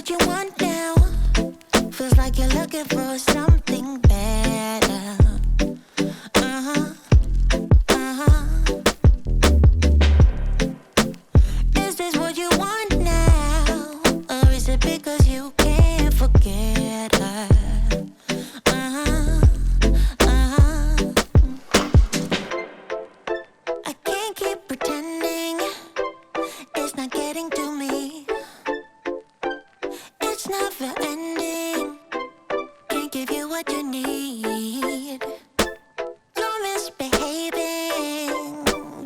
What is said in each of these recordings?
what you want now? Feels like you're looking for something better. Is this what you want now? Or is it because you can't forget her? I can't keep pretending it's not getting to me. It's never ending. Can't give you what you need. You're misbehaving.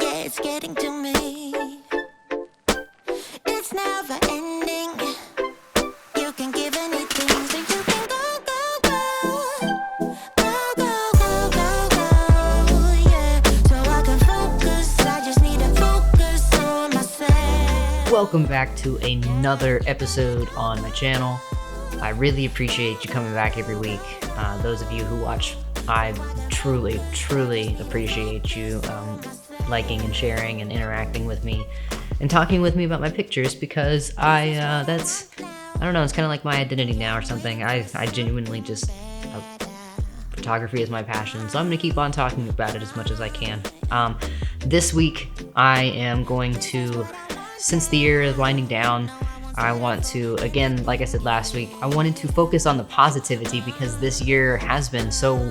Yeah, it's getting to me. It's never ending. You can give anything, so you can go, go, go. Go, go, go, go, go. Yeah, so I can focus. I just need to focus on myself. Welcome back to another episode on my channel. I really appreciate you coming back every week. Those of you who watch, I truly appreciate you liking and sharing and interacting with me and talking with me about my pictures, because I don't know, it's kind of like my identity now or something. I genuinely just, photography is my passion, so I'm gonna keep on talking about it as much as I can. This week I am going to, since the year is winding down, I want to, again, like I said last week, I wanted to focus on the positivity, because this year has been so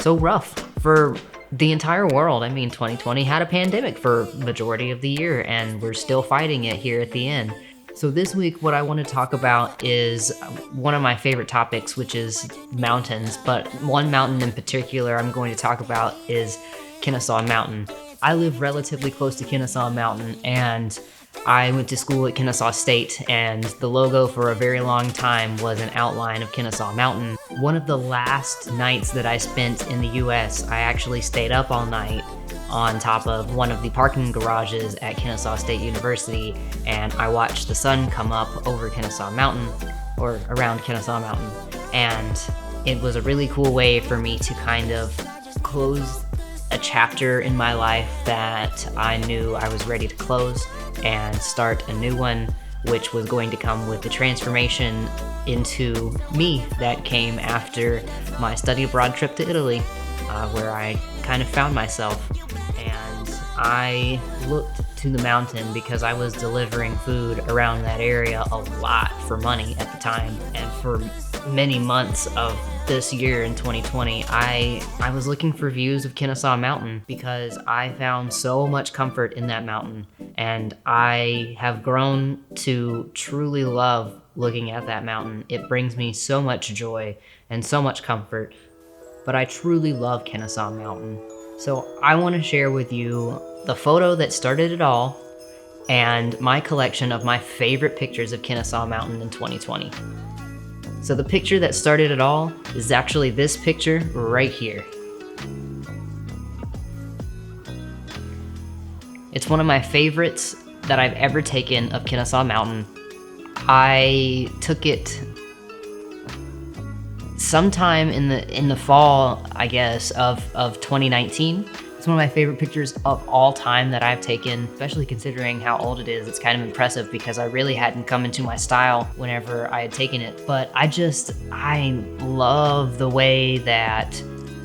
rough for the entire world. I mean, 2020 had a pandemic for majority of the year, and we're still fighting it here at the end. So this week, what I want to talk about is one of my favorite topics, which is mountains, but one mountain in particular I'm going to talk about is Kennesaw Mountain. I live relatively close to Kennesaw Mountain, and I went to school at Kennesaw State, and the logo for a very long time was an outline of Kennesaw Mountain. One of the last nights that I spent in the US, I actually stayed up all night on top of one of the parking garages at Kennesaw State University, and I watched the sun come up over Kennesaw Mountain, or around Kennesaw Mountain, and it was a really cool way for me to kind of close a chapter in my life that I knew I was ready to close and start a new one, which was going to come with the transformation into me that came after my study abroad trip to Italy, where I kind of found myself. And I looked to the mountain because I was delivering food around that area a lot for money at the time, and for many months of this year in 2020, I was looking for views of Kennesaw Mountain because I found so much comfort in that mountain, and I have grown to truly love looking at that mountain. It brings me so much joy and so much comfort, but I truly love Kennesaw Mountain. So I want to share with you the photo that started it all and my collection of my favorite pictures of Kennesaw Mountain in 2020. So the picture that started it all is actually this picture right here. It's one of my favorites that I've ever taken of Kennesaw Mountain. I took it sometime in the fall, I guess, of 2019. It's one of my favorite pictures of all time that I've taken, especially considering how old it is. It's kind of impressive because I really hadn't come into my style whenever I had taken it. But I love the way that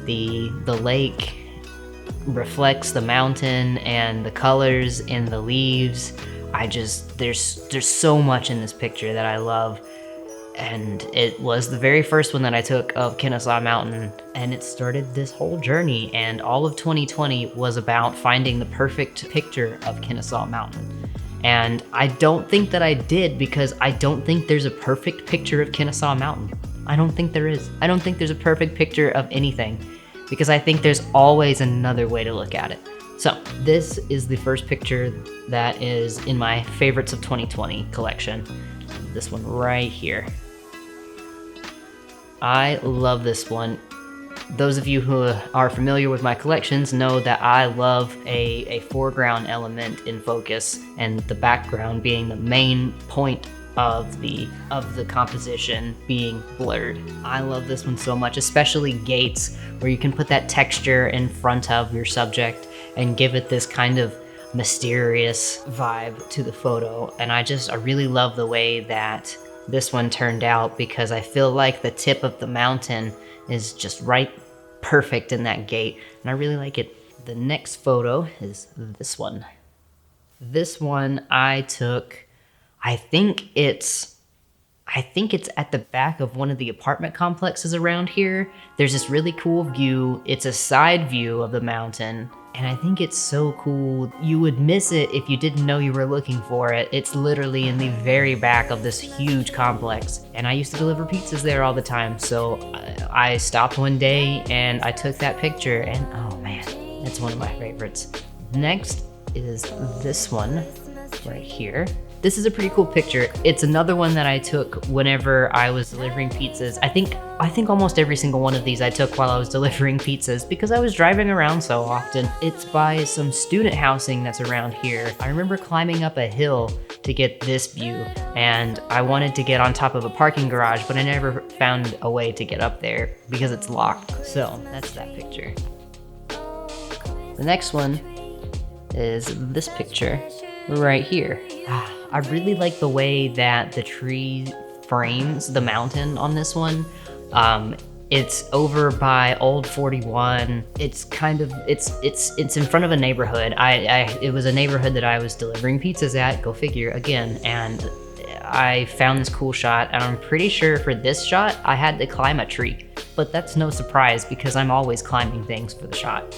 the lake reflects the mountain and the colors in the leaves. There's so much in this picture that I love. And it was the very first one that I took of Kennesaw Mountain, and it started this whole journey, and all of 2020 was about finding the perfect picture of Kennesaw Mountain. And I don't think that I did, because I don't think there's a perfect picture of Kennesaw Mountain. I don't think there is. I don't think there's a perfect picture of anything, because I think there's always another way to look at it. So this is the first picture that is in my favorites of 2020 collection. This one right here. I love this one. Those of you who are familiar with my collections know that I love a foreground element in focus, and the background being the main point of the composition being blurred. I love this one so much, especially gates, where you can put that texture in front of your subject and give it this kind of mysterious vibe to the photo. And I really love the way that this one turned out because I feel like the tip of the mountain is just right perfect in that gate, and I really like it. The next photo is this one. This one I took, I think it's at the back of one of the apartment complexes around here. There's this really cool view. It's a side view of the mountain, and I think it's so cool. You would miss it if you didn't know you were looking for it. It's literally in the very back of this huge complex, and I used to deliver pizzas there all the time, so I stopped one day and I took that picture, and oh man, it's one of my favorites. Next is this one right here. This is a pretty cool picture. It's another one that I took whenever I was delivering pizzas. I think almost every single one of these I took while I was delivering pizzas because I was driving around so often. It's by some student housing that's around here. I remember climbing up a hill to get this view, and I wanted to get on top of a parking garage, but I never found a way to get up there because it's locked. So that's that picture. The next one is this picture right here. I really like the way that the tree frames the mountain on this one. It's over by Old 41. It's kind of, it's in front of a neighborhood. It was a neighborhood that I was delivering pizzas at, go figure again, and I found this cool shot, and I'm pretty sure for this shot, I had to climb a tree. But that's no surprise because I'm always climbing things for the shot.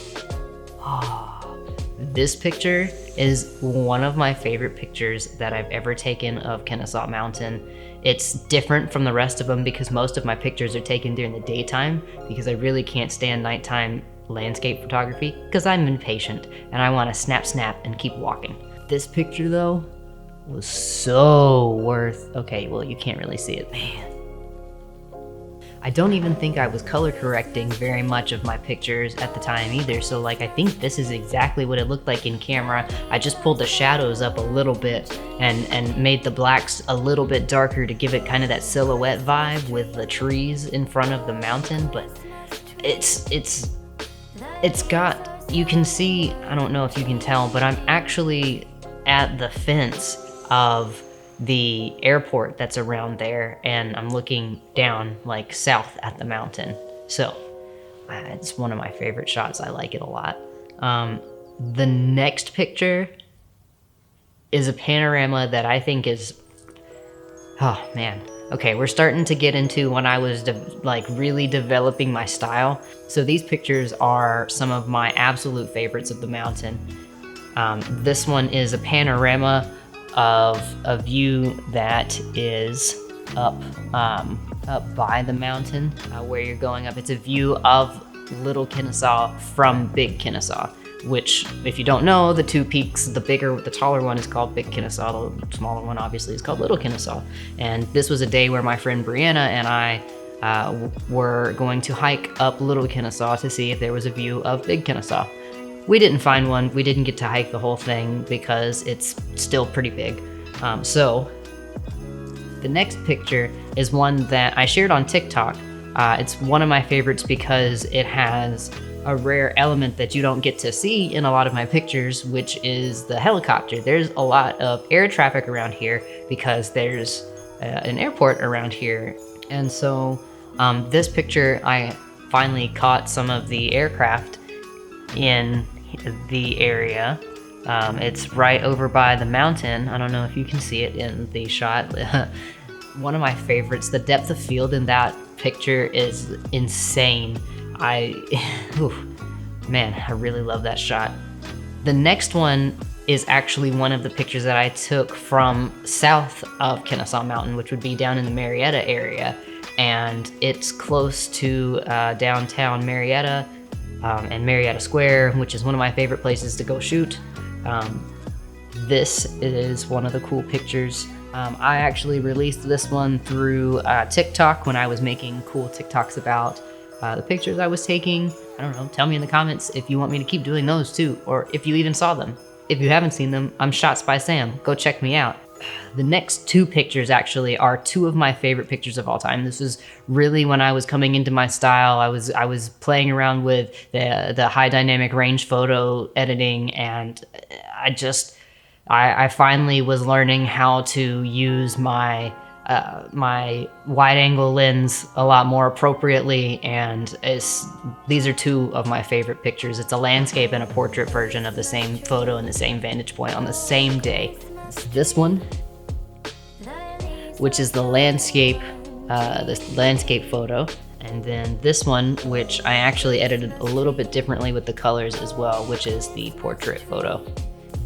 This picture is one of my favorite pictures that I've ever taken of Kennesaw Mountain. It's different from the rest of them because most of my pictures are taken during the daytime because I really can't stand nighttime landscape photography because I'm impatient and I want to snap and keep walking. This picture though was so worth, okay, well you can't really see it, man. I don't even think I was color correcting very much of my pictures at the time either, so like I think this is exactly what it looked like in camera. I just pulled the shadows up a little bit and made the blacks a little bit darker to give it kind of that silhouette vibe with the trees in front of the mountain, but it's got, you can see, I don't know if you can tell, but I'm actually at the fence of the airport that's around there, and I'm looking down like south at the mountain. So it's one of my favorite shots. I like it a lot. The next picture is a panorama that I think is, oh man. Okay, we're starting to get into when I was really developing my style. So these pictures are some of my absolute favorites of the mountain. This one is a panorama of a view that is up by the mountain where you're going up. It's a view of Little Kennesaw from Big Kennesaw, which, if you don't know, the two peaks, the taller one is called Big Kennesaw, the smaller one obviously is called Little Kennesaw. And this was a day where my friend Brianna and I were going to hike up Little Kennesaw to see if there was a view of Big Kennesaw. We didn't find one. We didn't get to hike the whole thing because it's still pretty big. So the next picture is one that I shared on TikTok. It's one of my favorites because it has a rare element that you don't get to see in a lot of my pictures, which is the helicopter. There's a lot of air traffic around here because there's an airport around here. And so this picture, I finally caught some of the aircraft in the area. It's right over by the mountain. I don't know if you can see it in the shot. One of my favorites. The depth of field in that picture is insane. Man, I really love that shot. The next one is actually one of the pictures that I took from south of Kennesaw Mountain, which would be down in the Marietta area. And it's close to downtown Marietta, and Marietta Square, which is one of my favorite places to go shoot. This is one of the cool pictures. I actually released this one through TikTok when I was making cool TikToks about the pictures I was taking. I don't know, tell me in the comments if you want me to keep doing those too, or if you even saw them. If you haven't seen them, I'm Shots by Sam. Go check me out. The next two pictures actually are two of my favorite pictures of all time. This was really when I was coming into my style. I was playing around with the high dynamic range photo editing, and I finally was learning how to use my my wide angle lens a lot more appropriately, and these are two of my favorite pictures. It's a landscape and a portrait version of the same photo and the same vantage point on the same day. It's this one, which is the landscape photo, and then this one, which I actually edited a little bit differently with the colors as well, which is the portrait photo.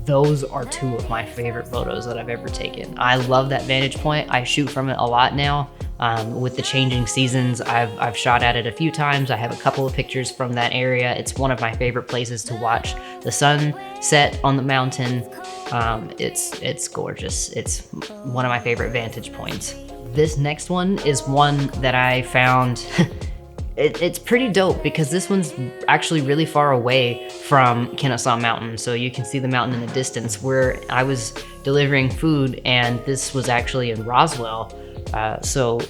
Those are two of my favorite photos that I've ever taken. I love that vantage point. I shoot from it a lot now. With the changing seasons, I've shot at it a few times. I have a couple of pictures from that area. It's one of my favorite places to watch the sun set on the mountain. It's gorgeous. It's one of my favorite vantage points. This next one is one that I found it's pretty dope because this one's actually really far away from Kennesaw Mountain. So you can see the mountain in the distance where I was delivering food, and this was actually in Roswell. So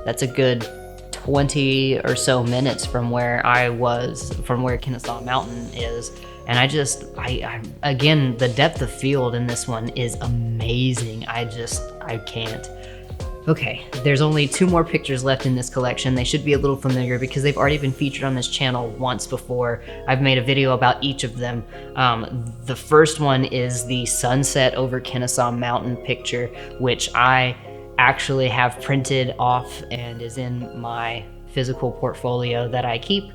that's a good 20 or so minutes from where I was, from where Kennesaw Mountain is. And I again, the depth of field in this one is amazing. I can't. Okay, there's only 2 more pictures left in this collection. They should be a little familiar because they've already been featured on this channel once before. I've made a video about each of them. The first one is the sunset over Kennesaw Mountain picture, which I actually have printed off and is in my physical portfolio that I keep.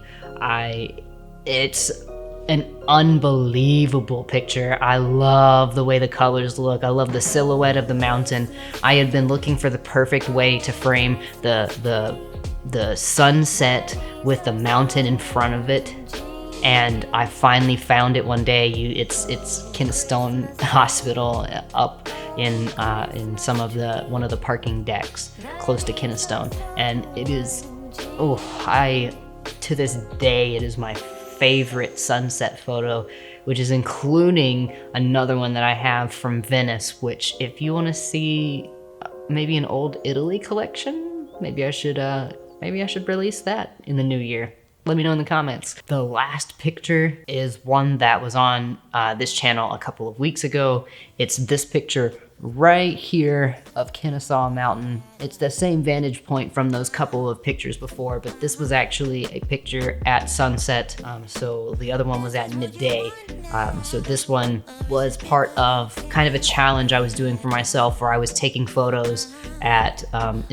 It's an unbelievable picture. I love the way the colors look. I love the silhouette of the mountain. I had been looking for the perfect way to frame the sunset with the mountain in front of it, and I finally found it one day. It's Keystone Hospital up in one of the parking decks close to Keystone, and it is, to this day, it is my favorite sunset photo, which is including another one that I have from Venice, which if you want to see maybe an old Italy collection, maybe I should release that in the new year. Let me know in the comments. The last picture is one that was on this channel a couple of weeks ago. It's this picture right here of Kennesaw Mountain. It's the same vantage point from those couple of pictures before, but this was actually a picture at sunset. So the other one was at midday. So this one was part of kind of a challenge I was doing for myself, where I was taking photos at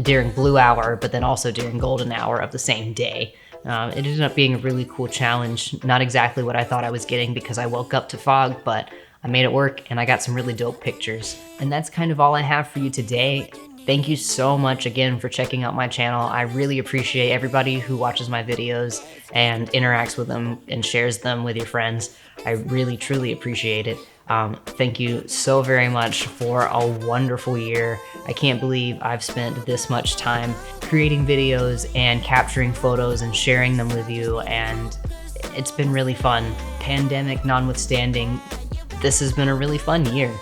during blue hour, but then also during golden hour of the same day. It ended up being a really cool challenge. Not exactly what I thought I was getting because I woke up to fog, but I made it work and I got some really dope pictures. And that's kind of all I have for you today. Thank you so much again for checking out my channel. I really appreciate everybody who watches my videos and interacts with them and shares them with your friends. I really, truly appreciate it. Thank you so very much for a wonderful year. I can't believe I've spent this much time creating videos and capturing photos and sharing them with you, and it's been really fun. Pandemic notwithstanding, this has been a really fun year.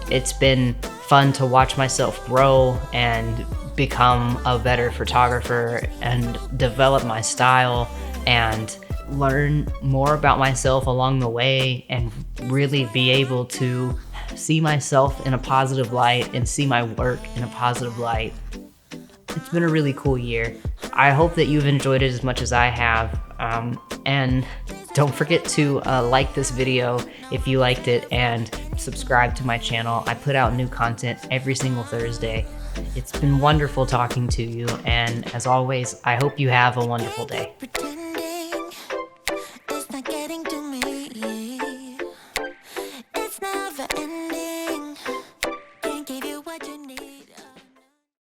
It's been fun to watch myself grow and become a better photographer and develop my style and learn more about myself along the way, and really be able to see myself in a positive light and see my work in a positive light. It's been a really cool year. I hope that you've enjoyed it as much as I have. And don't forget to like this video if you liked it, and subscribe to my channel. I put out new content every single Thursday. It's been wonderful talking to you, and as always, I hope you have a wonderful day. Pretending it's not getting to me. It's never ending.